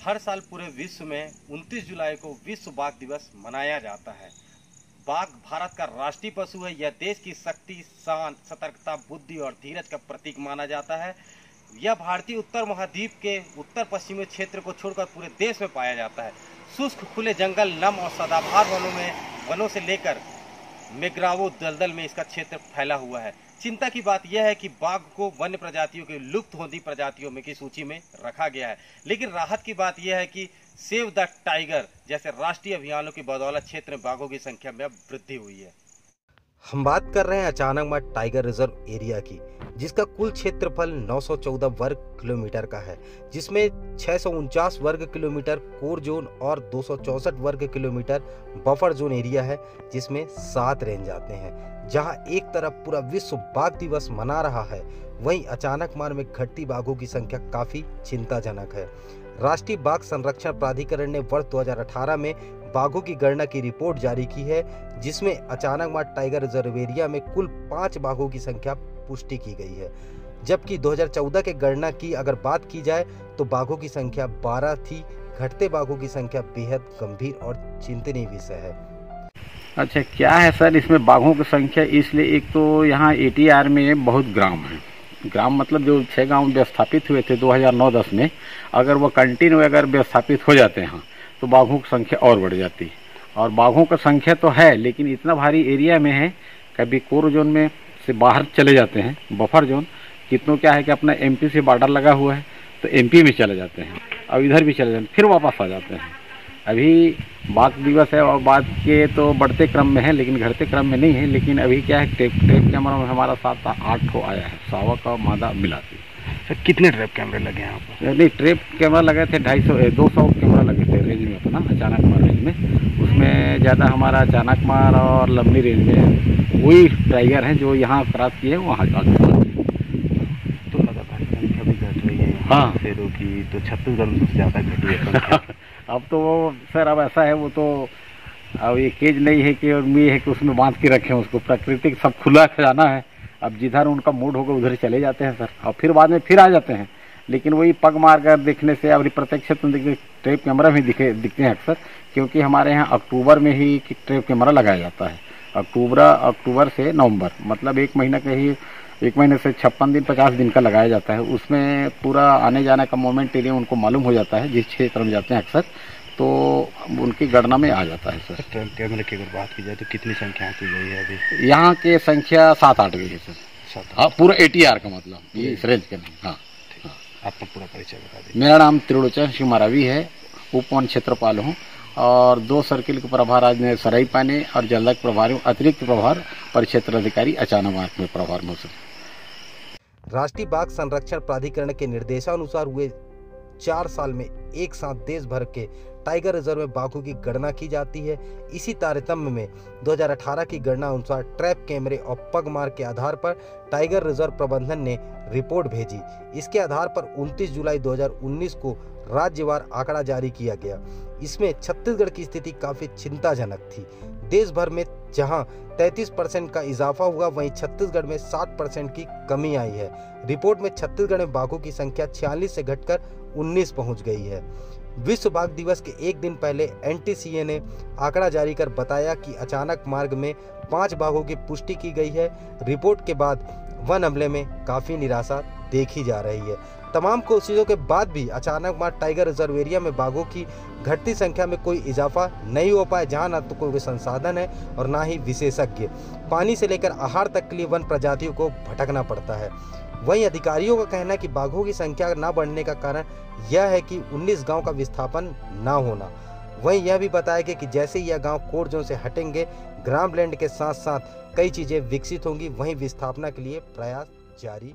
हर साल पूरे विश्व में 29 जुलाई को विश्व बाघ दिवस मनाया जाता है। बाघ भारत का राष्ट्रीय पशु है। यह देश की शक्ति, शान, सतर्कता, बुद्धि और धीरज का प्रतीक माना जाता है। यह भारतीय उत्तर महाद्वीप के उत्तर पश्चिमी क्षेत्र को छोड़कर पूरे देश में पाया जाता है। शुष्क खुले जंगल, नम और सदाबहार वनों से लेकर मैंग्रोव दलदल में इसका क्षेत्र फैला हुआ है। चिंता की बात यह है कि बाघ को वन्य प्रजातियों की लुप्त होती प्रजातियों में की सूची में रखा गया है, लेकिन राहत की बात यह है कि सेव द टाइगर जैसे राष्ट्रीय अभियानों की बदौलत क्षेत्र में बाघों की संख्या में वृद्धि हुई है। हम बात कर रहे हैं अचानकमार टाइगर रिजर्व एरिया की, जिसका कुल क्षेत्रफल 914 वर्ग किलोमीटर का है, जिसमें 649 वर्ग किलोमीटर कोर जोन और 264 वर्ग किलोमीटर बफर जोन एरिया है, जिसमें 7 रेंज आते हैं। जहां एक तरफ पूरा विश्व बाघ दिवस मना रहा है, वहीं अचानकमार में घटती बाघों की संख्या काफी चिंताजनक है। राष्ट्रीय बाघ संरक्षण प्राधिकरण ने वर्ष 2018 में बाघों की गणना की रिपोर्ट जारी की है, जिसमें अचानकमार टाइगर रिजर्व एरिया में कुल 5 बाघों की संख्या पुष्टि की गई है, जबकि 2014 के गणना की अगर बात की जाए तो बाघों की संख्या 12 थी। घटते बाघों की संख्या बेहद गंभीर और चिंतनीय विषय है। अच्छा, क्या है सर इसमें बाघों की संख्या? इसलिए एक तो यहाँ ATR में बहुत ग्राम है। ग्राम मतलब जो 6 गांव व्यवस्थापित हुए थे 2009-10 में, अगर वो कंटिन्यू अगर व्यवस्थापित हो जाते हैं तो बाघों की संख्या और बढ़ जाती है। और बाघों की संख्या तो है, लेकिन इतना भारी एरिया में है, कभी कोर जोन में से बाहर चले जाते हैं, बफर जोन कितनों क्या है कि अपना MP से बॉर्डर लगा हुआ है तो MP में चले जाते हैं, और इधर भी चले जाते हैं, फिर वापस आ जाते हैं। अभी बाघ दिवस है और बाघ के तो बढ़ते क्रम में है, लेकिन घटते क्रम में नहीं है। लेकिन अभी क्या है, ट्रैप कैमरा में हमारा 7-8 ठो आया है, सावा का मादा मिलाती। सर कितने ट्रैप कैमरे लगे हैं यहाँ पर? नहीं, ट्रैप कैमरा लगे थे 200 कैमरा लगे थे रेंज में अपना, अचानकमार रेंज में। उसमें ज़्यादा हमारा अचानकमार और लंबी रेंज में वही टाइगर हैं जो यहाँ क्रॉस किए हैं, वहाँ तो लगातार संख्या भी घट रही है। हाँ, शेरों की तो छत्तीसगढ़ में सबसे ज़्यादा घटी है संख्या। अब तो वो सर अब ऐसा है, वो तो अब ये केज नहीं है कि और ये है कि उसमें बांध के रखें उसको। प्राकृतिक सब खुला खजाना है। अब जिधर उनका मूड होगा उधर चले जाते हैं सर, और फिर बाद में फिर आ जाते हैं। लेकिन वही पग मार कर देखने से अब प्रत्यक्ष तो ट्रैप कैमरा भी दिखते हैं अक्सर, क्योंकि हमारे यहाँ अक्टूबर में ही ट्रैप कैमरा लगाया जाता है। अक्टूबर से नवंबर, मतलब 1 महीना के ही, 1 महीने से 56 दिन 50 दिन का लगाया जाता है। उसमें पूरा आने जाने का मोमेंट एरिया उनको मालूम हो जाता है, जिस क्षेत्र में जाते हैं अक्सर, तो उनकी गणना में आ जाता है सर। ट्रैप कैमरे की अगर बात की जाए तो कितनी संख्या की गई है अभी? यहाँ के संख्या 7-8 गई है सर। हाँ, पूरा ATR का मतलब ये इस रेंज के नहीं। हाँ, आपका पूरा परिचय बता दीजिए। मेरा नाम त्रिलोचन सिंह मरावी है, उप वन क्षेत्रपाल हूँ, और 2 सर्किल के प्रभार आज मैं सराई पाने और जलदाग प्रभारी हूँ। अतिरिक्त प्रभार परिक्षेत्र अधिकारी अचानकमार में प्रभार में सर। राष्ट्रीय बाघ संरक्षण प्राधिकरण के निर्देशानुसार हुए 4 साल में एक साथ देश भर के टाइगर रिजर्व में बाघों की गणना की जाती है। इसी तारतम्य में 2018 की गणना अनुसार ट्रैप कैमरे और पगमार के आधार पर टाइगर रिजर्व प्रबंधन ने रिपोर्ट भेजी। इसके आधार पर 29 जुलाई 2019 को राज्यवार आंकड़ा जारी किया गया। इसमें छत्तीसगढ़ की स्थिति काफी चिंताजनक थी। देश भर में जहां 33% का इजाफा हुआ, वहीं छत्तीसगढ़ में 60% की कमी आई है। रिपोर्ट में छत्तीसगढ़ में बाघों की संख्या 46 से घटकर 19 पहुंच गई है। विश्व बाघ दिवस के एक दिन पहले NTCA ने आंकड़ा जारी कर बताया कि अचानक मार्ग में 5 बाघों की पुष्टि की गई है। रिपोर्ट के बाद वन अमले में काफी निराशा देखी जा रही है। तमाम कोशिशों के बाद भी अचानकमार टाइगर रिजर्व एरिया में बाघों की घटती संख्या में कोई इजाफा नहीं हो पाया, जहां न तो कोई संसाधन है और ना ही विशेषज्ञ। पानी से लेकर आहार तक के लिए वन प्रजातियों को भटकना पड़ता है। वहीं अधिकारियों का कहना है कि बाघों की संख्या न बढ़ने का कारण यह है कि 19 गांव का विस्थापन न होना। वहीं यह भी बताया गया कि जैसे यह गांव कोर जोन से हटेंगे, ग्रामलैंड के साथ साथ कई चीजें विकसित होंगी। वहीं विस्थापना के लिए प्रयास जारी